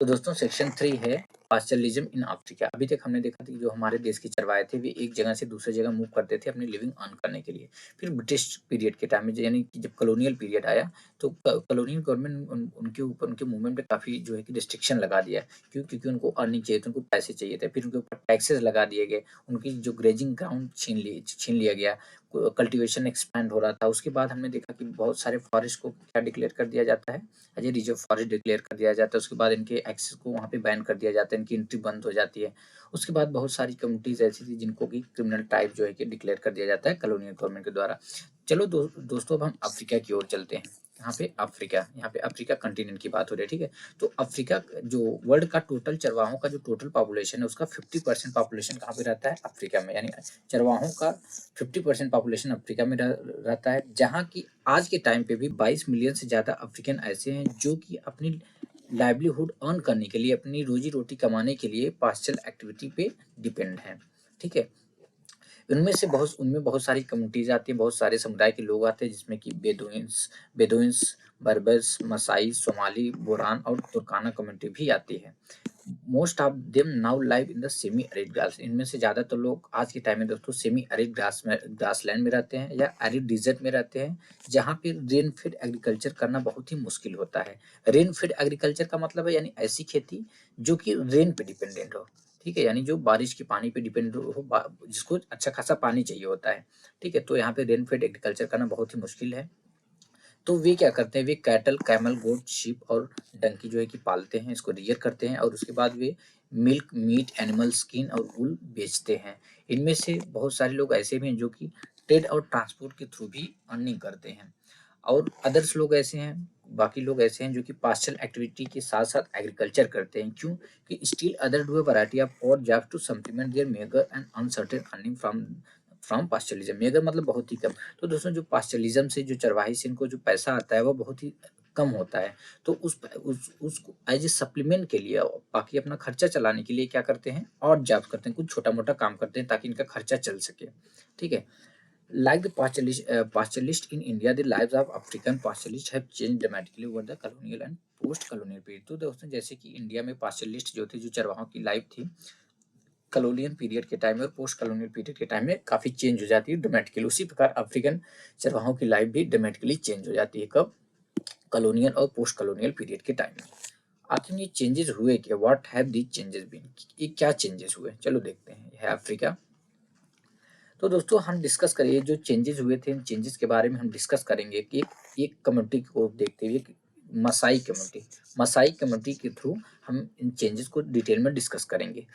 तो दोस्तों सेक्शन 3 है पास्चरलिज्म इन अफ्रीका। अभी तक हमने देखा था कि जो हमारे देश के चरवाहे थे वे एक जगह से दूसरी जगह मूव करते थे अपनी लिविंग अर्न करने के लिए। फिर ब्रिटिश पीरियड के टाइम में यानी कि जब कॉलोनियल पीरियड आया तो कॉलोनियल गवर्नमेंट उनके ऊपर उनके मूवमेंट पे काफ़ी जो है कि रिस्ट्रिक्शन लगा दिया। क्योंकि उनको अर्निंग चाहिए थे, उनको पैसे चाहिए थे। फिर उनके ऊपर टैक्सेस लगा दिए गए, उनकी जो ग्रेजिंग ग्राउंड छीन लिया गया, कल्टीवेशन एक्सपैंड हो रहा था। उसके बाद हमने देखा कि बहुत सारे फॉरेस्ट को क्या डिक्लेयर कर दिया जाता है, as a reserve forest declare कर दिया जाता है। उसके बाद इनके एक्सेस को वहाँ पे बैन कर दिया जाता है, इनकी एंट्री बंद हो जाती है। उसके बाद बहुत सारी कम्युनिटीज़ ऐसी थी जिनको कि क्रिमिनल टाइप जो है कि डिक्लेयर कर दिया जाता है कॉलोनियल गवर्नमेंट के द्वारा। चलो दोस्तों अब हम अफ्रीका की ओर चलते हैं। यहाँ पे अफ्रीका कंटिनेंट की बात हो रही है, ठीक है। तो अफ्रीका जो वर्ल्ड का टोटल चरवाहों का जो टोटल पॉपुलेशन है उसका 50% पॉपुलेशन कहाँ पे रहता है? अफ्रीका में। यानी चरवाहों का 50% पॉपुलेशन अफ्रीका में रहता है, जहाँ की आज के टाइम पे भी 22 मिलियन से ज़्यादा अफ्रीकन ऐसे हैं जो कि अपनी लाइवलीहुड अर्न करने के लिए, अपनी रोजी रोटी कमाने के लिए पास्चल एक्टिविटी पे डिपेंड हैं, ठीक है। उनमें बहुत सारी कम्युनिटीज आती हैं, बहुत सारे समुदाय के लोग आते हैं, जिसमें कि बेदुइन्स, बर्बर्स, मसाई, सोमाली, बोरान और तुर्काना कम्युनिटी भी आती है। Most of them now live in the semi arid grass. इनमें से ज़्यादातर लोग आज के टाइम में दोस्तों सेमी एरिड ग्रासलैंड में रहते हैं या एरिड डिजर्ट में रहते हैं, जहाँ पे रेन फेड एग्रीकल्चर करना बहुत ही मुश्किल होता है। रेन फेड एग्रीकल्चर का मतलब है यानी ऐसी खेती जो कि रेन पे डिपेंडेंट हो, ठीक है। यानी जो बारिश के पानी पे डिपेंड हो, जिसको अच्छा खासा पानी चाहिए होता है, ठीक है। तो यहाँ पे रेन फेड एग्रीकल्चर करना बहुत ही मुश्किल है। तो वे क्या करते हैं, वे कैटल, कैमल, गोट, शीप और डंकी जो है कि पालते हैं, इसको रियर करते हैं और उसके बाद वे मिल्क, मीट, एनिमल स्किन और वूल बेचते हैं। इनमें से बहुत सारे लोग ऐसे भी हैं जो कि ट्रेड और ट्रांसपोर्ट के थ्रू भी अर्निंग करते हैं। और अदर्स लोग ऐसे हैं, बाकी लोग ऐसे हैं जो कि पास्चल एक्टिविटी के साथ साथ एग्रीकल्चर करते हैं। क्यों? कि still other do a variety of और job to supplement their meagre and uncertain earning from pastoralism. Meagre मतलब बहुत ही कम। तो दोस्तों जो पास्चलिज्म से, जो चरवाही से इनको जो पैसा आता है वो बहुत ही कम होता है। तो उसको एज ए सप्लीमेंट के लिए, बाकी अपना खर्चा चलाने के लिए क्या करते हैं, और जॉब करते हैं, कुछ छोटा मोटा काम करते हैं ताकि इनका खर्चा चल सके, ठीक है। Like the pastoralists in India, the lives of African pastoralists have changed dramatically over the colonial and post-colonial period। तो दोस्तों जैसे कि इंडिया में पास्टरलिस्ट जो थे, जो चरवाहों की लाइफ थी, कॉलोनियल पीरियड के टाइम में और पोस्ट कॉलोनियल पीरियड के टाइम में काफ़ी चेंज हो जाती है ड्रामेटिकली। उसी प्रकार अफ्रीकन चरवाहों की लाइफ भी ड्रामेटिकली चेंज हो जाती है। कब? कॉलोनियल और पोस्ट कॉलोनियल पीरियड के टाइम में। आखिर ये चेंजेस हुए क्या? What have these changes been? ये क्या चेंजेस हुए, चलो देखते हैं। है अफ्रीका। तो दोस्तों हम डिस्कस करिए जो चेंजेस हुए थे, इन चेंजेस के बारे में हम डिस्कस करेंगे कि एक कम्युनिटी को देखते हुए, मसाई कम्युनिटी के थ्रू हम इन चेंजेस को डिटेल में डिस्कस करेंगे।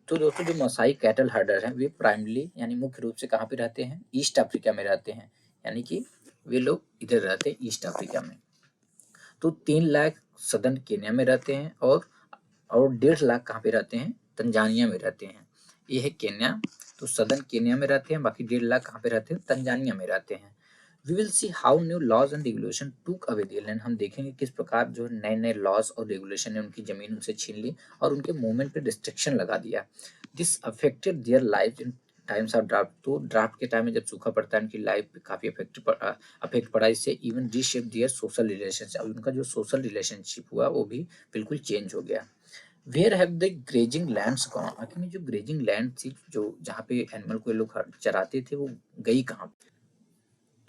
तो दोस्तों जो मसाई कैटल हर्डर हैं वे प्राइमरली यानी मुख्य रूप से कहाँ पे रहते हैं? ईस्ट अफ्रीका में रहते हैं। यानी कि वे लोग इधर रहते हैं ईस्ट अफ्रीका में। तो 3 लाख सदर्न केन्या में रहते हैं और 1.5 लाख कहाँ पे रहते हैं? तंजानिया में रहते हैं। ये है केन्या। तो सदर्न केन्या में रहते हैं, बाकी 1.5 लाख कहाँ पे रहते हैं? तंजानिया में रहते हैं। We will see how new laws and regulation took away their land. हम देखेंगे किस प्रकार जो नए नए लॉज और रेगुलेशन ने उनकी जमीन उनसे छीन ली और उनके मूवमेंट पे रिस्ट्रिक्शन लगा दिया। This affected their life in times of draft. तो ड्राफ्ट के टाइम में जब सूखा पड़ता है उनकी लाइफ पे काफ़ी अफेक्ट पड़ा। इससे इवन रीशेप दियर सोशल रिलेशनशिप, उनका जो सोशल रिलेशनशिप हुआ वो भी बिल्कुल चेंज हो गया। Where have the grazing lands gone? आखिर में जो ग्रेजिंग लैंड थी, जो जहाँ पे एनिमल को ये लोग चराते थे, वो गई कहाँ?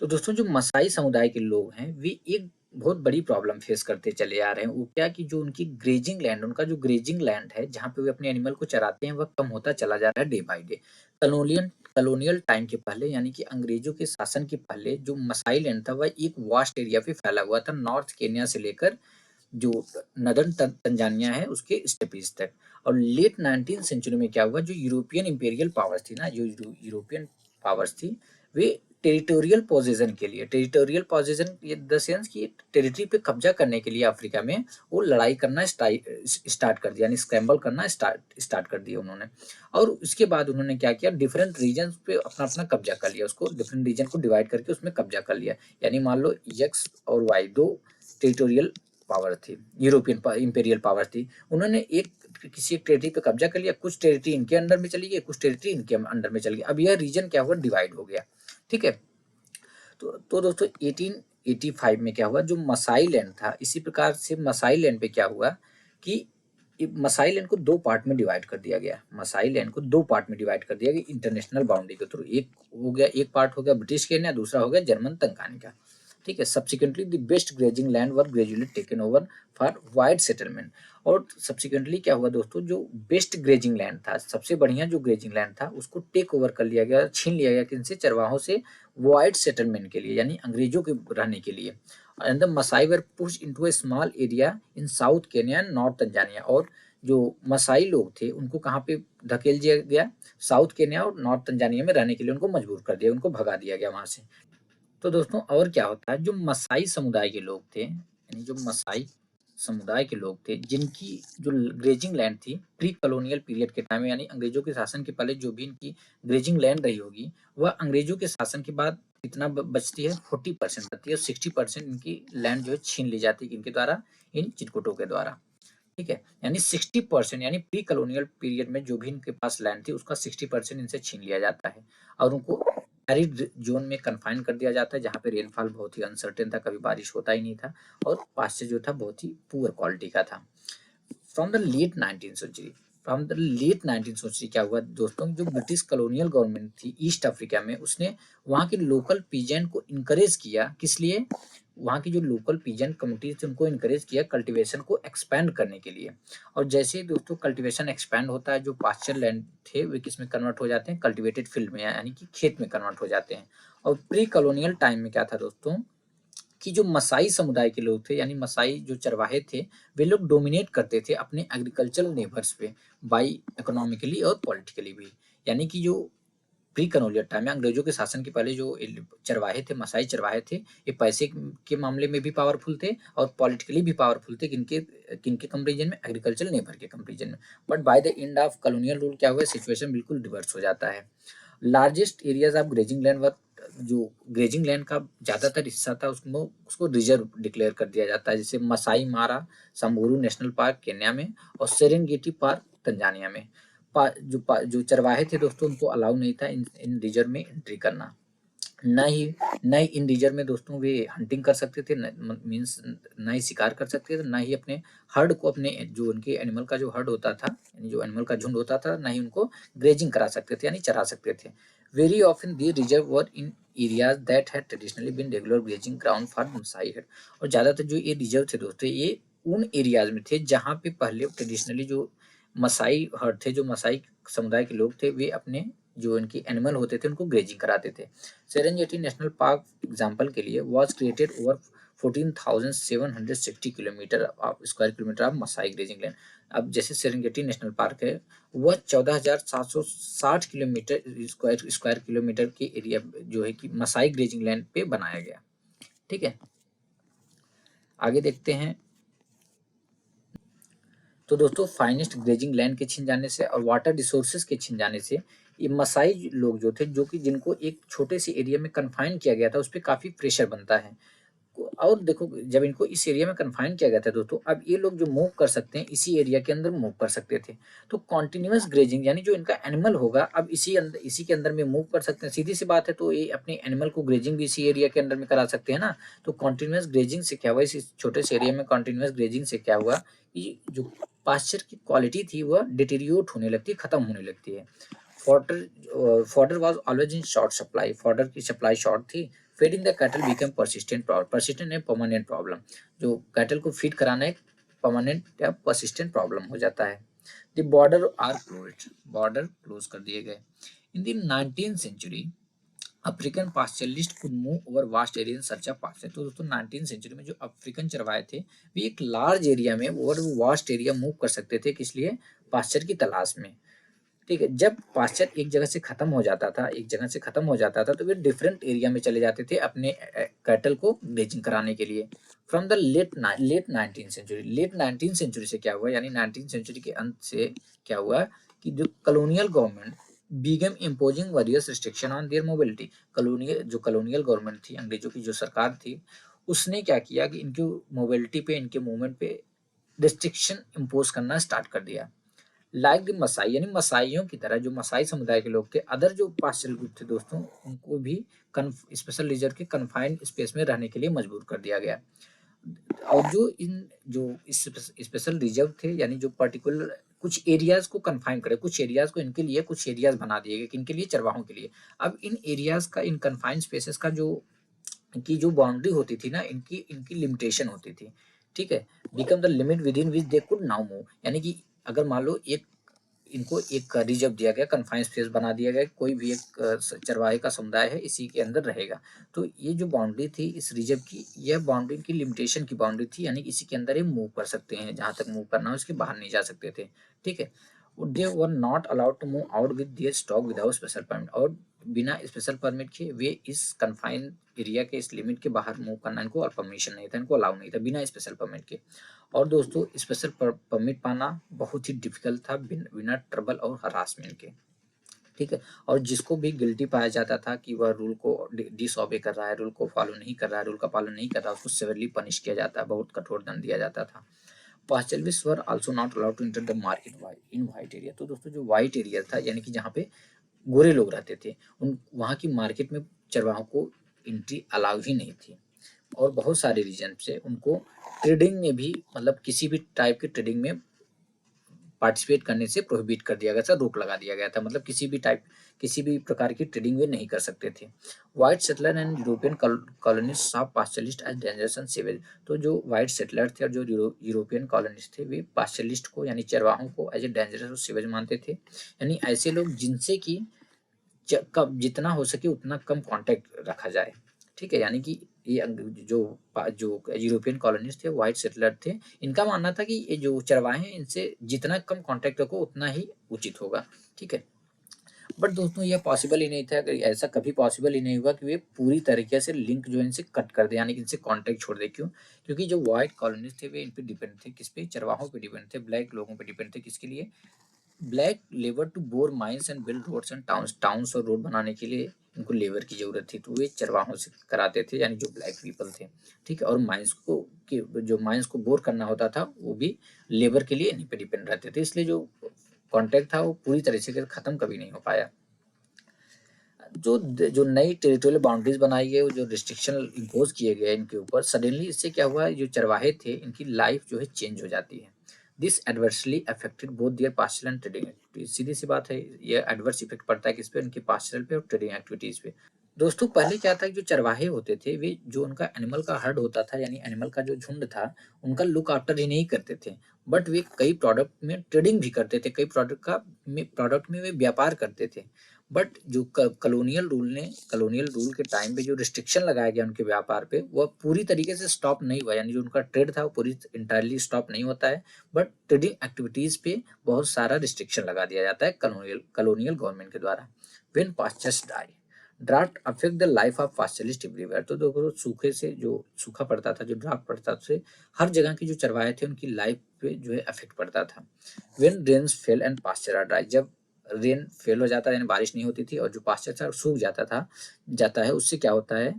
तो दोस्तों जो मसाई समुदाय के लोग हैं वे एक बहुत बड़ी प्रॉब्लम फेस करते चले आ रहे हैं। वो क्या कि जो उनकी ग्रेजिंग लैंड, उनका जो ग्रेजिंग लैंड है जहाँ पे वे अपने एनिमल को चराते हैं, वह कम होता चला जा रहा है day by day. Colonial time के पहले यानी कि अंग्रेजों के शासन के पहले जो मसाई लैंड था वह एक वास्ट एरिया पे फैला हुआ था, नॉर्थ केन्या से लेकर जो नदर्न तंजानिया है उसके स्टेपीज तक। और लेट 19th सेंचुरी में क्या हुआ, जो यूरोपियन इंपेरियल पावर्स थी ना, जो यूरोपियन पावर्स थी, वे टेरिटोरियल पोजीशन के लिए, टेरिटोरियल पोजीशन ये द सेंस कि टेरिटरी पे कब्जा करने के लिए अफ्रीका में वो लड़ाई करना स्टार्ट कर दिया, यानी स्क्रैम्बल करना स्टार्ट कर दिया उन्होंने। और उसके बाद उन्होंने क्या किया, डिफरेंट रीजन पे अपना अपना कब्जा कर लिया, उसको डिफरेंट रीजन को डिवाइड करके उसमें कब्जा कर लिया। यानी मान लो एक्स और वाई दो टेरिटोरियल पावर थी, यूरोपियन इंपेरियल पावर थी। उन्होंने किसी एक टेरिटरी पे कब्जा कर लिया, कुछ टेरिटरी इनके अंडर में चली गई, कुछ टेरिटरी इनके अंडर में चली गई। अब यह रीजन क्या हुआ, डिवाइड हो गया, ठीक है। तो दोस्तों 1885 में क्या हुआ, जो मसाई लैंड था, इसी प्रकार से मसाई लैंड पे क्या हुआ कि मसाई लैंड को 2 पार्ट में डिवाइड कर दिया गया। मसाई लैंड को 2 पार्ट में डिवाइड कर दिया गया इंटरनेशनल बाउंड्री के थ्रू। एक पार्ट हो गया ब्रिटिश केन्या, दूसरा हो गया जर्मन तंगानिका। ठीक है। Subsequently the best grazing land were gradually taken over for wide settlement. और सब्सिक्वेंटली क्या हुआ दोस्तों, जो बेस्ट ग्रेजिंग लैंड था, सबसे बढ़िया जो ग्रेजिंग लैंड था, उसको टेक ओवर कर लिया गया, छीन लिया गया किनसे, चरवाहों से, वाइड सेटलमेंट के लिए, यानी अंग्रेजों के रहने के लिए। And the Maasai were push into a small area in south Kenya and north Tanzania. और जो मसाई लोग थे उनको कहाँ पे धकेल दिया गया, साउथ केन्या और नॉर्थ तंजानिया में रहने के लिए उनको मजबूर कर दिया, उनको भगा दिया गया वहां से। तो दोस्तों और क्या होता है, जो मसाई समुदाय के लोग थे, यानी जो मसाई समुदाय के लोग थे, जिनकी जो ग्रेजिंग लैंड थी प्री कॉलोनियल पीरियड के टाइम में, यानी अंग्रेजों के शासन के पहले जो भी इनकी ग्रेजिंग लैंड रही होगी, वह अंग्रेजों के शासन के बाद कितना बचती है, 40% बचती है, और 60% इनकी लैंड जो है छीन ली जाती है इनके द्वारा, इन चिरकुटों के द्वारा। ठीक है। यानी 60%, यानी प्री कॉलोनियल पीरियड में जो भी इनके पास लैंड थी उसका 60% इनसे छीन लिया जाता है, और उनको एरिड जोन में कन्फाइन कर दिया जाता है, जहाँ पे रेनफॉल बहुत ही अनसर्टेन था, कभी बारिश होता ही नहीं था, और पास्चर जो था बहुत ही पुअर क्वालिटी का था। From the late 19th century क्या हुआ दोस्तों, जो ब्रिटिश कॉलोनियल गवर्नमेंट थी ईस्ट अफ्रीका में, उसने वहाँ के लोकल पीजेंट को इनकरेज किया, किस लिए, वहाँ की जो लोकल पीजेंट कम्युनिटी थी उनको इनकरेज किया कल्टीवेशन को एक्सपैंड करने के लिए। और जैसे ही दोस्तों कल्टीवेशन एक्सपैंड होता है, जो पास्चर लैंड थे वे किस में कन्वर्ट हो जाते हैं, कल्टीवेटेड फील्ड में, यानी कि खेत में कन्वर्ट हो जाते हैं। और प्री कॉलोनियल टाइम में क्या था दोस्तों, कि जो मसाई समुदाय के लोग थे, यानी मसाई जो चरवाहे थे, वे लोग डोमिनेट करते थे अपने एग्रीकल्चरल नेबर्स पे, बाई इकोनॉमिकली और पॉलिटिकली भी। यानी कि जो प्री कॉलोनियल टाइम में अंग्रेजों के शासन के पहले जो चरवाहे थे, मसाई चरवाहे थे, ये पैसे के मामले में भी पावरफुल थे और पॉलिटिकली भी पावरफुल थे, किनके किनके कंपेरिजन में, एग्रीकल्चरल नेबर के कंपेरिजन में। But by the end of colonial rule क्या हुआ, सिचुएशन बिल्कुल रिवर्स हो जाता है। Largest areas of grazing land were, जो ग्रेजिंग लैंड का ज्यादातर हिस्सा था उसको उसको रिजर्व डिक्लेयर कर दिया जाता है, जैसे मसाई मारा संबूरू नेशनल पार्क केन्या में, और सेरेंगेटी पार्क तंजानिया में। जो चरवाहे थे दोस्तों उनको अलाउ नहीं था इन रिजर्व में एंट्री करना। न ही इन रिजर्व में दोस्तों वे हंटिंग कर सकते थे, मीन्स न ही शिकार कर सकते थे, न ही अपने हर्ड को, अपने जो उनके एनिमल का जो हर्ड होता था, यानी जो एनिमल का झुंड होता था, न ही उनको ग्रेजिंग करा सकते थे, यानी चरा सकते थे। Very often the reserve were in areas that had traditionally been regular grazing ground for Maasai herd. और ज्यादातर जो ये रिजर्व थे दोस्तों, ये उन एरियाज में थे जहाँ पे पहले ट्रेडिशनली जो मसाई हर्ड थे, जो मसाई समुदाय के लोग थे, वे अपने जो इनके एनिमल होते थे उनको ग्रेजिंग कराते थे। सेरेंगेटी नेशनल पार्क एग्जाम्पल के लिए was created over 14,760 kilometre square kilometre of Maasai grazing land. अब जैसे सेरेंगेटी नेशनल पार्क है, वह 14,760 किलोमीटर स्क्वायर किलोमीटर के एरिया जो है कि मसाई ग्रेजिंग लैंड पे बनाया गया। ठीक है, आगे देखते हैं। तो दोस्तों फाइनेस्ट ग्रेजिंग लैंड के छिन जाने से और वाटर रिसोर्सेज के छिन जाने से ये मसाई लोग जो थे, जो कि जिनको एक छोटे से एरिया में कन्फाइन किया गया था, उस पर काफी प्रेशर बनता है। और देखो जब इनको इस एरिया में कन्फाइन किया गया था दोस्तों, अब ये लोग जो मूव कर सकते हैं इसी एरिया के अंदर मूव कर सकते थे। तो कॉन्टिन्यूस ग्रेजिंग, यानी जो इनका एनिमल होगा अब इसी के अंदर में मूव कर सकते हैं, सीधी सी बात है। तो ये अपने एनिमल को ग्रेजिंग भी इसी एरिया के अंदर में करा सकते हैं ना। तो कॉन्टिन्यूस ग्रेजिंग से क्या हुआ, इस छोटे से एरिया में कॉन्टिन्यूस ग्रेजिंग से क्या हुआ कि जो पास्चर की क्वालिटी थी वह डिटेरियोट होने लगती है, खत्म होने लगती है। Fodder was always in short supply, fodder की सप्लाई शॉर्ट थी। Feeding the cattle become persistent problem, persistent है परमानेंट प्रॉब्लम, जो कैटल को फीड कराना एक परमानेंट या परसिस्टेंट प्रॉब्लम हो जाता है। The border are closed, border close कर दिए गए। In the 19th century African pastoralist could move over vast area in search of pasture. तो दोस्तों 19th सेंचुरी में जो अफ्रीकन चरवाहे थे वे एक लार्ज एरिया में ओवर वास्ट एरिया मूव कर सकते थे, किस लिए, पास्चर की तलाश में। ठीक है, जब पास्चर एक जगह से खत्म हो जाता था, तो वे डिफरेंट एरिया में चले जाते थे अपने कैटल को ग्रेजिंग कराने के लिए। From the late 19th century से क्या हुआ, यानी 19th सेंचुरी के अंत से क्या हुआ कि जो colonial government begin imposing various restriction on their mobility. Colonial government थी, अंग्रेजों की जो सरकार थी, उसने क्या किया कि इनकी मोबिलिटी पे, इनके मूवमेंट पे रिस्ट्रिक्शन इम्पोज करना स्टार्ट कर दिया। लाइक द मसाई, यानी मसाइयों की तरह जो मसाई समुदाय के लोग थे, अदर जो पास्चरल ग्रुप थे दोस्तों, उनको भी स्पेशल रिजर्व के कन्फाइंड स्पेस में रहने के लिए मजबूर कर दिया गया। और जो स्पेशल रिजर्व थे, यानी जो पर्टिकुलर कुछ एरियाज को कन्फाइन करे, कुछ एरियाज को इनके लिए कुछ एरियाज बना दिए गए, किनके लिए, चरवाहों के लिए। अब इन एरियाज का, इन कन्फाइंड स्पेसेस का जो इनकी जो बाउंड्री होती थी ना, इनकी इनकी लिमिटेशन होती थी, ठीक है। Become the limit with in which they could now move, यानी कि अगर मान लो इनको एक रिजर्व दिया गया, कन्फाइंड स्पेस बना दिया गया, कोई भी एक चरवाहे का समुदाय है, इसी के अंदर रहेगा। तो ये जो बाउंड्री थी इस रिजर्व की, यह बाउंड्री की लिमिटेशन की बाउंड्री थी, यानी इसी के अंदर ही मूव कर सकते हैं, जहां तक मूव करना हो, इसके बाहर नहीं जा सकते थे, ठीक है। They were not allowed to move out with their stock without special permit, और बिना स्पेशल परमिट के वे इस कन्फाइंड एरिया के, इस लिमिट के बाहर मूव करना इनको और परमिशन नहीं था, इनको अलाउ नहीं था बिना स्पेशल परमिट के। और दोस्तों स्पेशल परमिट पाना बहुत ही डिफिकल्ट था, बिना ट्रबल और हरासमेंट के, ठीक है। और जिसको भी गिल्टी पाया जाता था कि वह रूल को डिसऑबे कर रहा है, रूल को फॉलो नहीं कर रहा है, रूल का पालन नहीं कर रहा है, उसको सेवरली पनिश किया जाता है, बहुत कठोर दंड दिया जाता था। Pastoralists were also not allowed to enter the market in white area. तो दोस्तों जो व्हाइट एरिया था, यानी कि जहाँ पे गोरे लोग रहते थे, उन वहाँ की मार्केट में चरवाहों को एंट्री अलाउ ही नहीं थी। और बहुत सारे रीजन से उनको ट्रेडिंग में भी, मतलब किसी भी टाइप की ट्रेडिंग में पार्टिसिपेट करने से प्रोहिबिट कर दिया गया था, रोक लगा दिया गया था, मतलब किसी भी प्रकार की ट्रेडिंग वे नहीं कर सकते थे। White settler and European colonist saw pastoralist as dangerous and savage. तो जो व्हाइट सेटलर थे और जो यूरोपियन कॉलोनिस्ट थे, वे पास्चलिस्ट को, यानी चरवाहों को एज ए डेंजरस और सेवेज मानते थे, यानी ऐसे लोग जिनसे कि कब जितना हो सके उतना कम कांटेक्ट रखा जाए, ठीक है। यानी कि ये जो जो यूरोपियन कॉलोनिस्ट थे, व्हाइट सेटलर थे, इनका मानना था कि ये जो चरवाहे हैं, इनसे जितना कम कांटेक्ट रखो उतना ही उचित होगा, ठीक है। बट दोस्तों यह पॉसिबल ही नहीं था, अगर ऐसा कभी पॉसिबल ही नहीं हुआ कि वे पूरी तरीके से लिंक जो है इनसे कट कर दे, यानी कि इनसे कांटेक्ट छोड़ दे। क्यों? क्योंकि जो व्हाइट कॉलोनिस्ट थे वे इन पे डिपेंड थे, किस पे, चरवाहों पे डिपेंड थे, ब्लैक लोगों पे डिपेंड थे, किसके लिए, black labour to bore mines and build roads and towns और रोड बनाने के लिए इनको लेबर की जरूरत थी, तो वे चरवाहों से कराते थे, यानी जो ब्लैक पीपल थे, ठीक है। और माइंस को जो माइंस को बोर करना होता था वो भी लेबर के लिए इन्हीं पे डिपेंड रहते थे, इसलिए जो कॉन्ट्रैक्ट था वो पूरी तरह से खत्म कभी नहीं हो पाया। जो जो नई टेरिटोरियल बाउंड्रीज बनाई गई, जो रिस्ट्रिक्शन इम्पोज किए गए इनके ऊपर, सडनली इससे क्या हुआ, जो चरवाहे थे इनकी लाइफ जो है चेंज हो जाती है। This adversely affected both their pastoral and trading activities. सीधी सी बात है, ये एडवर्स इफेक्ट पड़ता है किस पे, उनके पास्चरल पे और ट्रेडिंग एक्टिविटीज पे। दोस्तों पहले क्या था कि जो चरवाहे होते थे, वे जो उनका एनिमल का हर्ड होता था, यानी एनिमल का जो झुंड था, उनका लुक आफ्टर ही नहीं करते थे, बट वे कई प्रोडक्ट में ट्रेडिंग भी करते थे, कई प्रोडक्ट में वे व्यापार करते थे। बट जो कलोनियल रूल के टाइम पे जो रिस्ट्रिक्शन लगाया गया उनके व्यापार पे, वह पूरी तरीके से स्टॉप नहीं हुआ, यानी जो उनका ट्रेड था वो पूरी इंटायरली स्टॉप नहीं होता है, बट ट्रेडिंग एक्टिविटीज पे बहुत सारा रिस्ट्रिक्शन लगा दिया जाता है कलोनियल गवर्नमेंट के द्वारा। When pastures die, drought affect the life of pastoralist everywhere. तो देखो सूखे से, जो सूखा पड़ता था, जो ड्राफ्ट पड़ता था, उससे हर जगह के जो चरवाहे थे उनकी लाइफ पे जो है इफेक्ट पड़ता था। When rains fail and pasture are dry, जब रेन फेल हो जाता है, यानी बारिश नहीं होती थी, और जो पास्चर था सूख जाता है, उससे क्या होता है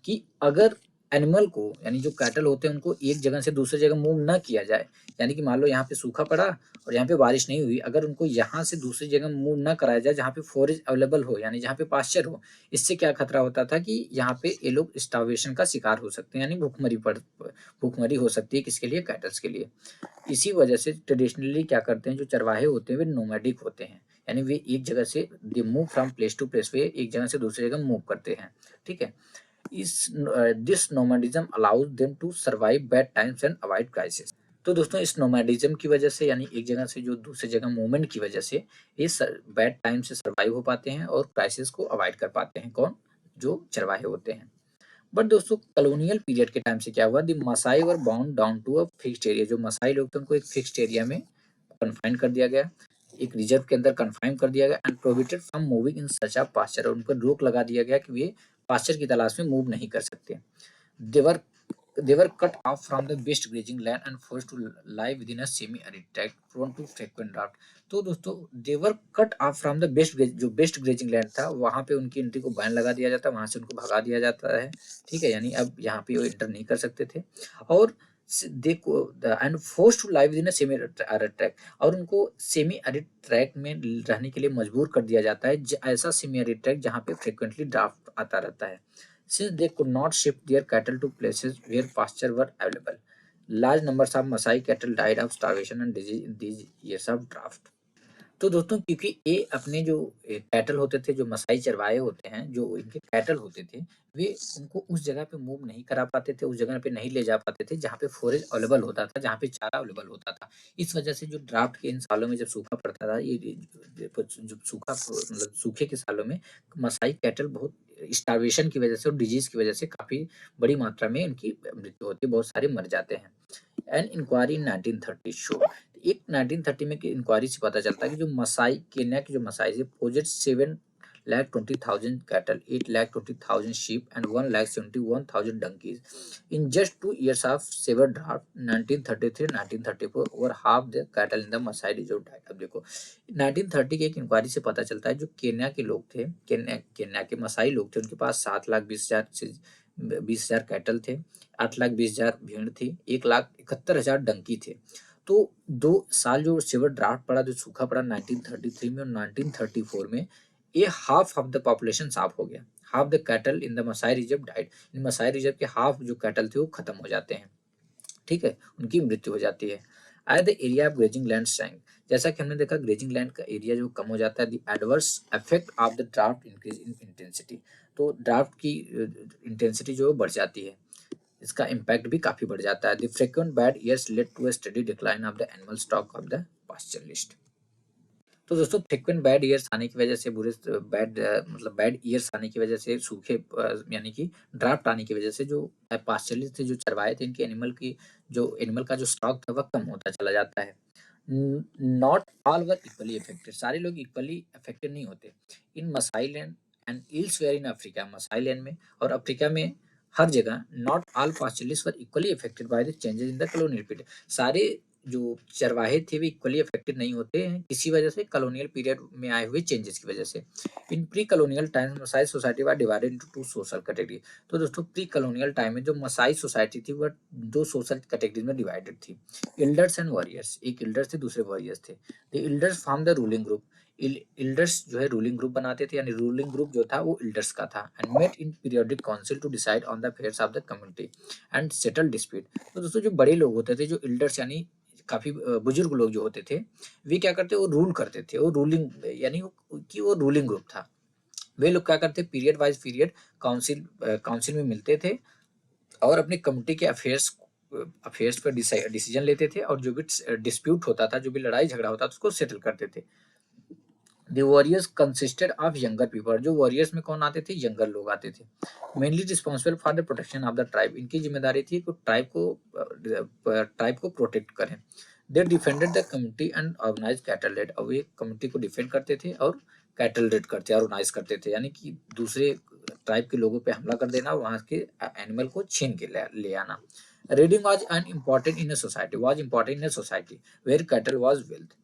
कि अगर एनिमल को, यानी जो कैटल होते हैं, उनको एक जगह से दूसरी जगह मूव ना किया जाए, यानी कि मान लो यहाँ पे सूखा पड़ा और यहाँ पे बारिश नहीं हुई, अगर उनको यहाँ से दूसरी जगह मूव ना कराया जाए जहाँ पे फॉरेज अवेलेबल हो, यानी जहाँ पे पास्चर हो, इससे क्या खतरा होता था कि यहाँ पे ये लोग स्टार्वेशन का शिकार हो सकते हैं, यानी भूखमरी हो सकती है, किसके लिए, कैटल्स के लिए। इसी वजह से ट्रेडिशनली क्या करते हैं, जो चरवाहे होते हैं वे नोमैडिक होते हैं, यानी वे एक जगह से, they move from place to place, वे एक जगह से दूसरी जगह मूव करते हैं, ठीक है। इस this nomadism allows them to survive bad times and avoid crisis. तो दोस्तों इस नोमैडिज्म की वजह से, यानी एक जगह से जो दूसरी जगह मूवमेंट की वजह से, ये बैड टाइम से सर्वाइव हो पाते हैं और क्राइसिस को अवॉइड कर पाते हैं, कौन, जो चरवाहे होते हैं। बट दोस्तों कॉलोनियल पीरियड के टाइम से क्या हुआ, the Maasai were bound down to a fixed area. जो मसाई लोग थे उनको एक फिक्स्ड एरिया में कन्फाइन कर दिया गया, एक रिजर्व के अंदर कन्फाइन कर दिया गया, and prohibited from moving in such a pasture. और उन पर रोक लगा दिया गया कि वे पास्चर की तलाश में मूव नहीं कर सकते। देवर they were cut off from the best grazing land and forced to lie within a semi-arid tract prone to frequent drought। तो दोस्तों they were cut off from the जो बेस्ट ग्रेजिंग लैंड था, वहां पे उनकी एंट्री को ban लगा दिया जाता है, वहां से उनको भगा दिया जाता है, ठीक है। यानी अब यहाँ पे वो एंटर नहीं कर सकते थे, और देखो and force to live within a semi arid track, और उनको सेमी एरिड ट्रैक में रहने के लिए मजबूर कर दिया जाता है, ऐसा सेमी एरिड ट्रैक जहाँ पे फ्रिक्वेंटली ड्राफ्ट आता रहता है। since they could not shift their cattle to places where pasture were available. Large numbers of Maasai cattle died of starvation and disease in these years of drought. तो दोस्तों क्योंकि ये अपने जो कैटल होते थे, जो मसाई चरवाहे होते हैं, जो इनके कैटल होते थे, वे उनको उस जगह पे मूव नहीं करा पाते थे, उस जगह पे नहीं ले जा पाते थे जहाँ पे फ़ोरेज अवेलेबल होता था, जहाँ पे चारा अवेलेबल होता था। इस वजह से जो ड्राफ्ट के इन सालों में जब सूखा पड़ता था, ये जब सूखा मतलब सूखे के सालों में मसाई कैटल बहुत स्टार्वेशन की वजह से और डिजीज़ की वजह से काफ़ी बड़ी मात्रा में इनकी मृत्यु होती है, बहुत सारे मर जाते हैं। एन इंक्वायरी इन 1930 शो, एक 1930 में की इंक्वायरी से पता चलता है कि जो मसाई केन्या के जो मसाई थे पोजेड 7,20,000 cattle, 8,20,000 sheep and 1,71,000 donkeys. In just 2 years of severe drought, 1933-1934, over half the cattle in the Masai region died. अब देखो 1930 की एक इंक्वायरी से पता चलता है जो केन्या के लोग थे, केन्या के मसाई लोग थे, उनके पास 7,20,000 से 20,000 कैटल थे, 8,20,000 भेड़ थी, 1,71,000 डंकी थे। तो 2 साल जो सिवियर ड्राफ्ट पड़ा, जो सूखा पड़ा 1933 में और 1934 में, ये हाफ ऑफ द पॉपुलेशन साफ हो गया। Half the cattle in the Maasai reserve died. इन मसाई रिजर्व के हाफ जो कैटल थे वो खत्म हो जाते हैं, ठीक है, उनकी मृत्यु हो जाती है। At the area of grazing land shank, जैसा कि हमने देखा ग्रेजिंग लैंड का एरिया जो कम हो जाता है, the adverse effect of the draft increase in intensity, तो ड्राफ्ट की इंटेंसिटी जो है बढ़ जाती है, इसका इम्पैक्ट भी काफी बढ़ जाता है। The frequent bad years led to a steady decline of the animal stock of the pastoralist. तो दोस्तों फ्रीक्वेंट बैड ईयर्स आने की वजह से, बुरे बैड मतलब बैड ईयर्स आने की वजह से, सूखे यानी कि ड्राफ्ट आने की वजह से जो पास्चरलिस्ट थे, जो चरवाहे थे, इनके एनिमल का जो स्टॉक था वह कम होता चला जाता है। Not all were equally affected, सारे लोग इक्वली अफेक्टेड नहीं होते। In Maasai land and elsewhere in Africa, Maasai land में और अफ्रीका में हर जगह not all pastoralist were equally affected by the changes in the colonial period, सारे जो चरवाहे थे वे इक्वली अफेक्टेड नहीं होते हैं किसी वजह से, कॉलोनियल पीरियड में आए हुए चेंजेस की वजह से। In pre colonial time Maasai society were divided into 2 social category, तो दोस्तों प्री कॉलोनियल टाइम में जो मसाई सोसाइटी थी वह 2 सोशल कैटेगरी में डिवाइडेड थी, इल्डर्स एंड वॉरियर्स। एक इल्डर्स थे, दूसरे वॉरियर्स थे। The elders form the ruling group, elders जो है रूलिंग ग्रुप बनाते थे, यानी रूलिंग ग्रुप जो था वो इल्डर्स का था। And met in periodic council to decide on the affairs of the community and settle dispute. तो दोस्तों जो बड़े लोग होते थे, जो इल्डर्स यानी काफी बुजुर्ग लोग जो होते थे, वे क्या करते, वो रूल करते थे, वो रूलिंग यानी वो रूलिंग ग्रुप था। वे लोग क्या करते, पीरियड वाइज पीरियड काउंसिल में मिलते थे और अपनी कम्युनिटी के अफेयर्स पर डिसीजन लेते थे, और जो भी डिस्प्यूट होता था, जो भी लड़ाई झगड़ा होता था, उसको सेटल करते थे। The warriors consisted of younger people, जो वॉरियर्स में कौन आते थे, यंगर लोग आते थे। Mainly responsible for the protection of the tribe, इनकी जिम्मेदारी थी कि ट्राइब को प्रोटेक्ट करें। They defended the community and organise cattle raid, और वे कम्युनिटी को डिफेंड करते थे और कैटल रेड करते, ऑर्गेनाइज करते थे, यानी कि दूसरे ट्राइब के लोगों पे हमला कर देना, वहां के एनिमल को छीन के ले आना। Raiding was an important in a society where cattle was wealth.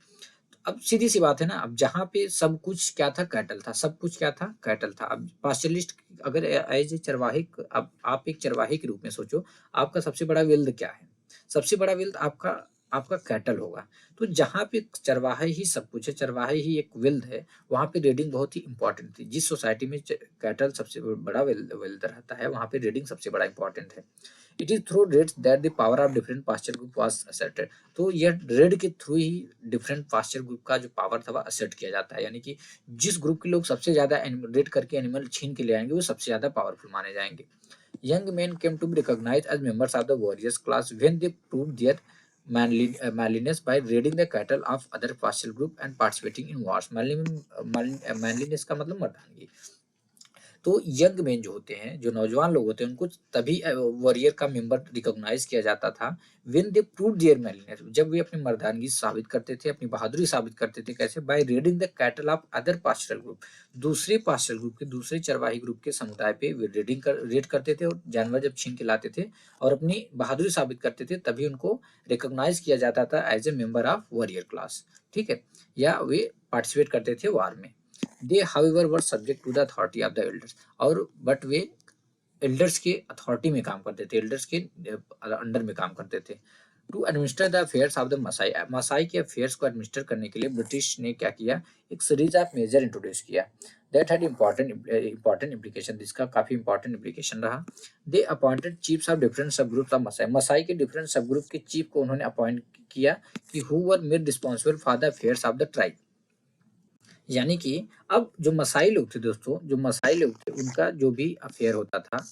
अब सीधी सी बात है ना, अब जहाँ पे सब कुछ क्या था, कैटल था, सब कुछ क्या था, कैटल था। अब पास्चरलिस्ट अगर एज ए चरवाहिक, अब आप एक चरवाहे के रूप में सोचो, आपका सबसे बड़ा वेल्थ क्या है, सबसे बड़ा वेल्थ आपका आपका कैटल होगा। तो जहाँ पे चरवाहे ही सब कुछ है, चरवाहे ही एक वेल्थ है, वहाँ पे रेडिंग बहुत ही इंपॉर्टेंट थी। जिस सोसाइटी में कैटल सबसे बड़ा वेल्थ रहता है, वहाँ पे रेडिंग सबसे बड़ा इंपॉर्टेंट है। It is through raids that the power of different pasture group was asserted, तो यह रेड के थ्रू ही डिफरेंट पास्चर ग्रुप का जो पावर था वह असर्ट किया जाता है, यानी कि जिस ग्रुप के लोग सबसे ज्यादा रेड करके एनिमल छीन के ले आएंगे वो सबसे ज्यादा पावरफुल माने जाएंगे। Young men came to be recognized as members of the warriors class when they proved their manliness by raiding the cattle of other pastoral group and participating in wars। manliness का मतलब मर्दानगी। तो young main जो होते हैं, जो नौजवान लोग होते हैं, उनको तभी वॉरियर का मेंबर रिकॉग्नाइज किया जाता था when they prove there manliness, जब वे अपनी मर्दानगी साबित करते थे, अपनी बहादुरी साबित करते थे। कैसे? By raiding the cattle of other pastoral group, दूसरे पास्चरल ग्रुप के, दूसरे चरवाही ग्रुप के समुदाय पे वे रेड करते थे और जानवर जब छीन के लाते थे और अपनी बहादुरी साबित करते थे, तभी उनको रिकॉग्नाइज किया जाता था as a member of warrior class, ठीक है, या वे पार्टिसिपेट करते थे वार में। They however were subject to the authority of the elders, और बट वे एल्डर्स के अथॉरिटी में काम करते थे, एल्डर्स के अंडर में काम करते थे। To administer the affairs of the Maasai, Maasai के अफेयर्स को एडमिनिस्टर करने के लिए ब्रिटिश ने क्या किया, एक सीरीज ऑफ मेजर इंट्रोड्यूस किया दैट हैड इंपॉर्टेंट इम्प्लीकेशन, जिसका काफी इंपॉर्टेंट इम्प्लीकेशन रहा। दे अपॉइंटेड चीफ्स ऑफ डिफरेंट सब ग्रुप्स ऑफ मसाई, मसाई के डिफरेंट सब ग्रुप के चीफ को उन्होंने अपॉइंट किया कि who were made responsible for the affairs of the tribe. यानी कि अब जो मसाई लोग थे दोस्तों, जो मसाई लोग थे उनका जो भी अफेयर होता था,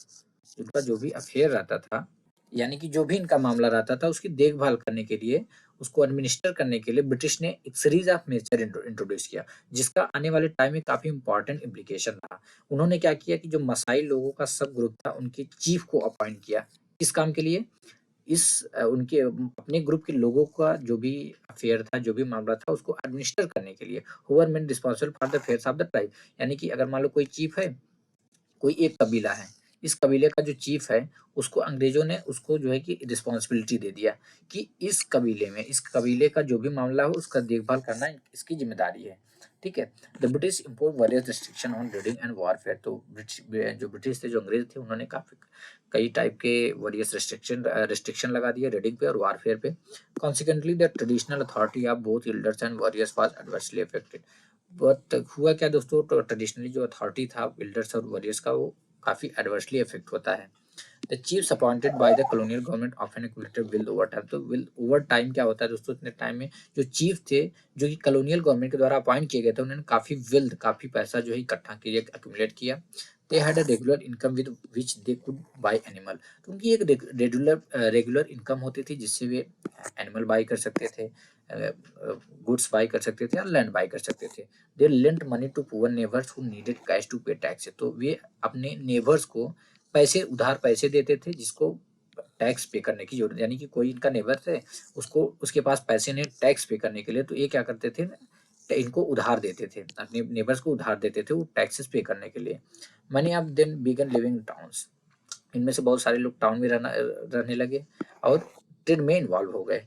उनका जो भी अफेयर रहता था, यानी कि जो भी इनका मामला रहता था उसकी देखभाल करने के लिए, उसको एडमिनिस्टर करने के लिए ब्रिटिश ने एक सीरीज ऑफ मेजर इंट्रोड्यूस किया, जिसका आने वाले टाइम में काफी इंपॉर्टेंट इम्प्लीकेशन रहा। उन्होंने क्या किया कि जो मसाई लोगों का सब ग्रुप था उनके चीफ को अपॉइंट किया, किस काम के लिए, इस उनके अपने ग्रुप के लोगों का जो भी अफेयर था, जो भी मामला था उसको एडमिनिस्टर करने के लिए, who were main responsible for the affairs of the tribe. यानी कि अगर मान लो कोई चीफ है, कोई एक कबीला है, इस कबीले का जो चीफ है उसको अंग्रेजों ने उसको जो है कि रिस्पॉन्सिबिलिटी दे दिया कि इस कबीले में, इस कबीले का जो भी मामला हो उसका देखभाल करना इसकी जिम्मेदारी है। ठीक है। The British impose various restriction on reading and warfare, तो जो ब्रिटिश थे, जो अंग्रेज थे, उन्होंने काफी कई टाइप के वेरियस रिस्ट्रिक्शन लगा दिए रीडिंग पे और वॉरफेयर पे। Consequently the traditional authority of both elders and warriors was adversely affected. But हुआ क्या दोस्तों, तो ट्रेडिशनली जो अथॉरिटी था बिल्डर्स और वॉरियर्स का, वो काफी एडवर्सली इफेक्ट होता है। The chiefs appointed by the colonial government often accumulated will over time, तो विल ओवर टाइम क्या होता है दोस्तों, इतने टाइम में जो चीफ थे, जो कि कॉलोनियल गवर्नमेंट के द्वारा अपॉइंट किए गए थे, उन्होंने काफी वेल्थ, काफी पैसा जो है इकट्ठा किया, एक्युमुलेट किया। They had a regular income with which they could bye animal, तो उनकी एक रेगुलर इनकम होती थी जिससे वे एनिमल बाय कर सकते थे, गुड्स बाय कर सकते थे और लैंड बाय कर सकते थे। They lent money to poor neighbours who needed cash to pay tax, तो वे अपने नेबर्स को पैसे, उधार पैसे देते थे जिसको टैक्स पे करने की जरूरत, यानी कि कोई इनका नेबर थे, उसको उसके पास पैसे नहीं टैक्स पे करने के लिए, तो ये क्या करते थे, इनको उधार देते थे, अपने नेबर्स को उधार देते थे वो टैक्सेस पे करने के लिए। Many of them began living towns, इनमें से बहुत सारे लोग टाउन में रहने लगे और ट्रेड में इन्वॉल्व हो गए।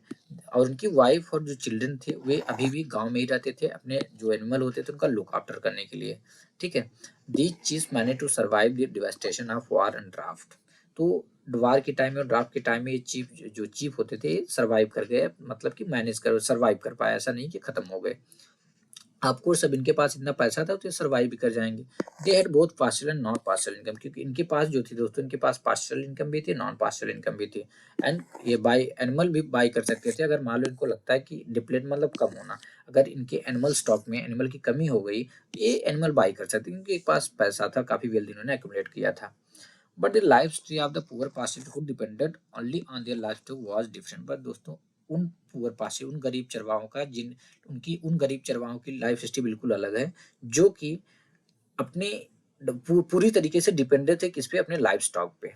और उनकी वाइफ और जो चिल्ड्रन थे वे अभी भी गांव में ही रहते थे, अपने जो एनिमल होते थे उनका लुक आफ्टर करने के लिए। ठीक है। दीज चीज manage to survive the devastation of war and drought, तो वार के टाइम में और ड्राफ्ट के टाइम में ये चीफ, जो चीफ होते थे, सर्वाइव कर गए, मतलब कि मैनेज कर सर्वाइव कर पाए, ऐसा नहीं कि खत्म हो गए। आपको सब इनके पास इतना पैसा था तो ये सर्वाइव भी कर जाएंगे। They had both partial and non partial income, क्योंकि इनके पास जो थी दोस्तों, इनके पास पार्शियल इनकम भी थी, नॉन पार्शियल इनकम भी थी। एंड ये बाय एनिमल भी बाय कर सकते थे, अगर मान लो इनको लगता है कि डिप्लेट मतलब कम होना, अगर इनके एनिमल स्टॉक में एनिमल की कमी हो गई, ये एनिमल बाय कर सकते, इनके पास पैसा था, काफी वेल्थ इन्होंने एक्यूमुलेट किया था। But the life story of the poor partial who depended only on their life stock was different, but दोस्तों उन पुअर पार्शियल, उन गरीब चरवाहों का, जिन उनकी उन गरीब चरवाहों की लाइफ स्टोरी बिल्कुल अलग है, जो कि अपने पूरी तरीके से डिपेंडेंट थे किस पे, अपने लाइफ स्टॉक पे।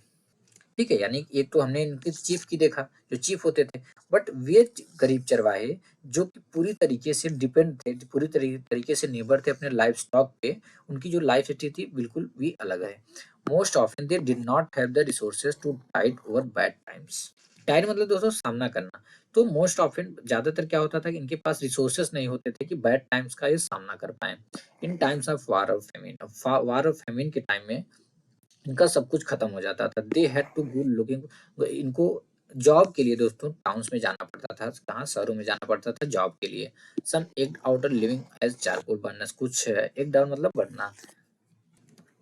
ठीक है, यानी एक तो हमने इनके चीफ की देखा, जो चीफ होते थे, बट वे गरीब चरवाहे जो कि पूरी तरीके से डिपेंड थे, पूरी तरीके से निर्भर थे अपने लाइफ स्टॉक पे, उनकी जो लाइफ स्टोरी थी बिल्कुल भी अलग है। Most often they did not have the resources to tide over bad times, tide मतलब दोस्तों सामना करना, तो मोस्ट ऑफन ज्यादातर क्या होता था कि इनके पास रिसोर्सेज नहीं होते थे कि बैड टाइम्स का ये सामना कर पाए। In times of war of famine, war of famine के टाइम में इनका सब कुछ खत्म हो जाता था। They had to go looking, इनको जॉब के लिए दोस्तों टाउन्स में जाना पड़ता था, कहाँ, शहरों में जाना पड़ता था जॉब के लिए। Some eked out a living as charcoal burners, कुछ एक डाउन मतलब बढ़ना,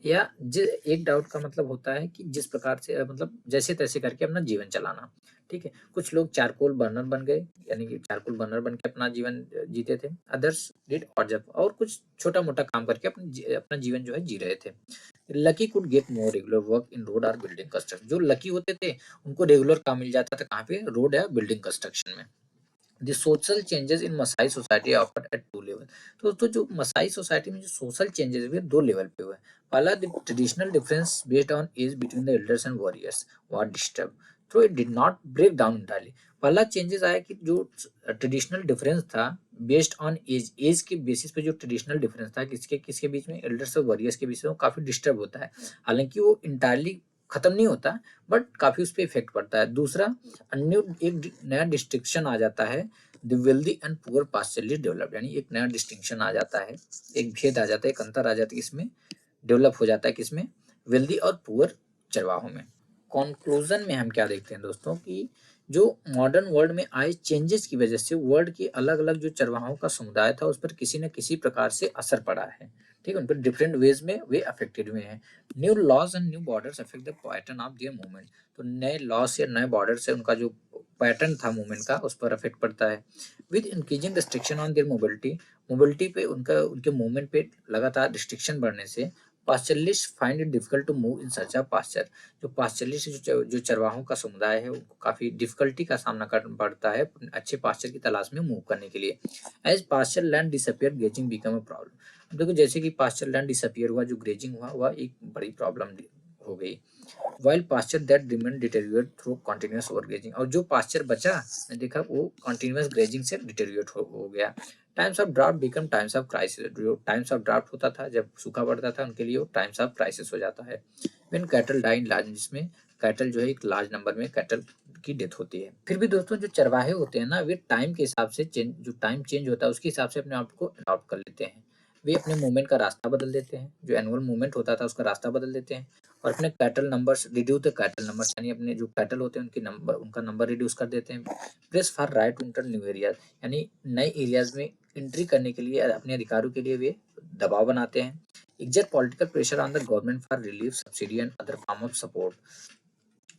या एक डाउट का मतलब होता है कि जिस प्रकार से मतलब जैसे तैसे करके अपना जीवन चलाना। ठीक है, कुछ लोग चारकोल बर्नर बन गए, यानी कि चारकोल बर्नर बन के अपना जीवन जीते थे। अदर्स डिड और जब, और कुछ छोटा मोटा काम करके अपना जीवन जो है जी रहे थे। Lucky could get more regular work in road और बिल्डिंग कंस्ट्रक्शन, जो लकी होते थे उनको रेगुलर काम मिल जाता था, कहाँ पे, रोड या बिल्डिंग कंस्ट्रक्शन में। The social changes in Maasai society occurred at two level, तो जो मसाई सोसाइटी में जो सोशल चेंजेस हुए दो लेवल पे हुए। पहला, the traditional difference based on age between the elders and warriors were disturb, तो it did not break down entirely. पहला चेंजेस आया कि जो ट्रेडिशनल डिफरेंस था बेस्ड ऑन एज, एज के बेसिस पे जो ट्रेडिशनल डिफरेंस था किसके किसके बीच में, एल्डर्स और वॉरियर्स के बीच में, वो काफी डिस्टर्ब होता है। हालांकि वो इंटायरली खत्म नहीं होता, बट काफी उस पर इफेक्ट पड़ता है। दूसरा, अन्य एक नया डिस्ट्रिक्शन आ जाता है, the wealthy and poor pastoralist develop, यानी एक नया डिस्टिंक्शन आ जाता है, एक भेद आ जाता है, एक अंतर आ जाता है, इसमें डेवलप हो जाता है, किसमें, वेल्दी और पुअर चरवाहों में। कंक्लूजन में हम क्या देखते हैं दोस्तों कि जो मॉडर्न वर्ल्ड में आए चेंजेस की वजह से वर्ल्ड के अलग-अलग जो चरवाहों का समुदाय था उस पर किसी न किसी प्रकार से असर पड़ा है। ठीक है? उन पर डिफरेंट वेज़ में वे अफेक्टेड हुए हैं। New laws and new borders affect the pattern of their movement. तो नए लॉस या नए बॉर्डर से उनका जो पैटर्न था मूवमेंट का उस पर अफेक्ट पड़ता है। With increasing restriction on their mobility पे उनका उनके मूवमेंट पे लगातार रिस्ट्रिक्शन बढ़ने से pastoralist find it difficult to move in search of pasture. जो पास्चरलिस्ट जो चरवाहों का समुदाय है उनको काफ़ी डिफिकल्टी का सामना करना पड़ता है अच्छे पास्चर की तलाश में मूव करने के लिए। As pasture land disappear grazing become a problem. अब देखो जैसे कि पास्चर लैंड डिसअपियर हुआ जो ग्रेजिंग हुआ वह एक बड़ी प्रॉब्लम हो गई। While pasture that remain deteriorate through continuous overgrazing. और जो पास्चर बचा मैंने देखा वो कंटिन्यूअस ग्रेजिंग से डिटेरियोरेट हो गया। Times of draft become times of crisis. जो टाइम्स ऑफ ड्राफ्ट होता था जब सूखा पड़ता था उनके लिए वो टाइम्स ऑफ क्राइसिस हो जाता है। When cattle die in large, जिसमें कैटल जो है एक लार्ज नंबर में कैटल की डेथ होती है। फिर भी दोस्तों जो चरवाहे होते हैं ना वे टाइम के हिसाब से जो टाइम चेंज होता है उसके हिसाब से अपने आप को अडॉप्ट कर लेते हैं। वे अपने मूवमेंट का रास्ता बदल देते हैं, जो एनुअल मूवमेंट होता था उसका रास्ता बदल देते हैं और अपने cattle numbers reduce the cattle numbers, यानी अपने जो कैटल होते हैं उनका नंबर रिड्यूस कर देते हैं। Press for right to enter new areas, यानी नए एरियाज में एंट्री करने के लिए अपने अधिकारों के लिए वे दबाव बनाते हैं। exert political pressure on the government for relief, subsidy and other form of support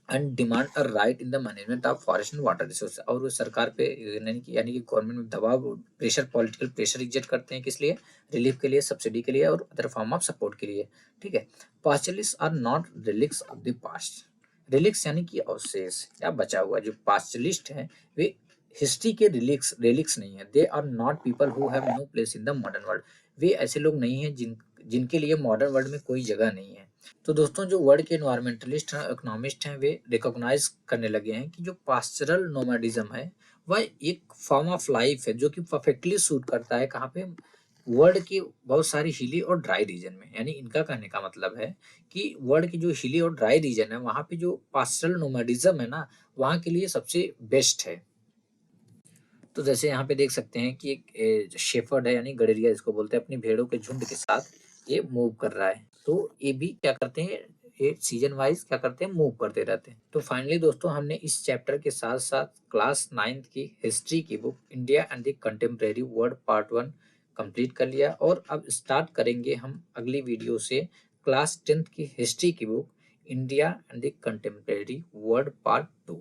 and demand a right in the management of forest and water resources। और वो सरकार पे यानी कि गवर्नमेंट में दबाव प्रेशर पॉलिटिकल प्रेशर एग्जर्ट करते हैं किस लिए, रिलीफ के लिए, सब्सिडी के लिए और अदर फॉर्म ऑफ सपोर्ट के लिए। ठीक है। Pastoralist are not relics of the past. Relics यानी कि अवशेष या बचा हुआ। जो पास्चरलिस्ट है वे हिस्ट्री के रिलिक्स नहीं है। They are not people who have no place in the modern world. वे ऐसे लोग नहीं हैं जिनके लिए मॉडर्न वर्ल्ड में कोई जगह नहीं है। तो दोस्तों जो वर्ल्ड के इन्वायरमेंटलिस्ट हैं, इकोनॉमिस्ट हैं, वे रिकॉग्नाइज करने लगे हैं कि जो पास्चरल नोमैडिज्म है वह एक फॉर्म ऑफ लाइफ है जो कि परफेक्टली सूट करता है कहाँ पे, वर्ल्ड की बहुत सारी हिली और ड्राई रीजन में। यानी इनका कहने का मतलब है कि वर्ल्ड की जो हिली और ड्राई रीजन है वहाँ पे जो पास्चरल नोमैडिज्म है ना वहाँ के लिए सबसे बेस्ट है। तो जैसे यहाँ पे देख सकते हैं कि एक शेफर्ड है यानी गडेरिया जिसको बोलते हैं, अपनी भेड़ों के झुंड के साथ ये मूव कर रहा है। तो ये भी क्या करते हैं, ये सीजन वाइज क्या करते हैं, मूव करते रहते हैं। तो फाइनली दोस्तों हमने इस चैप्टर के साथ साथ क्लास 9th की हिस्ट्री की book India and the contemporary world part 1 complete कर लिया और अब स्टार्ट करेंगे हम अगली वीडियो से क्लास 10th की हिस्ट्री की book India and the contemporary world part 2।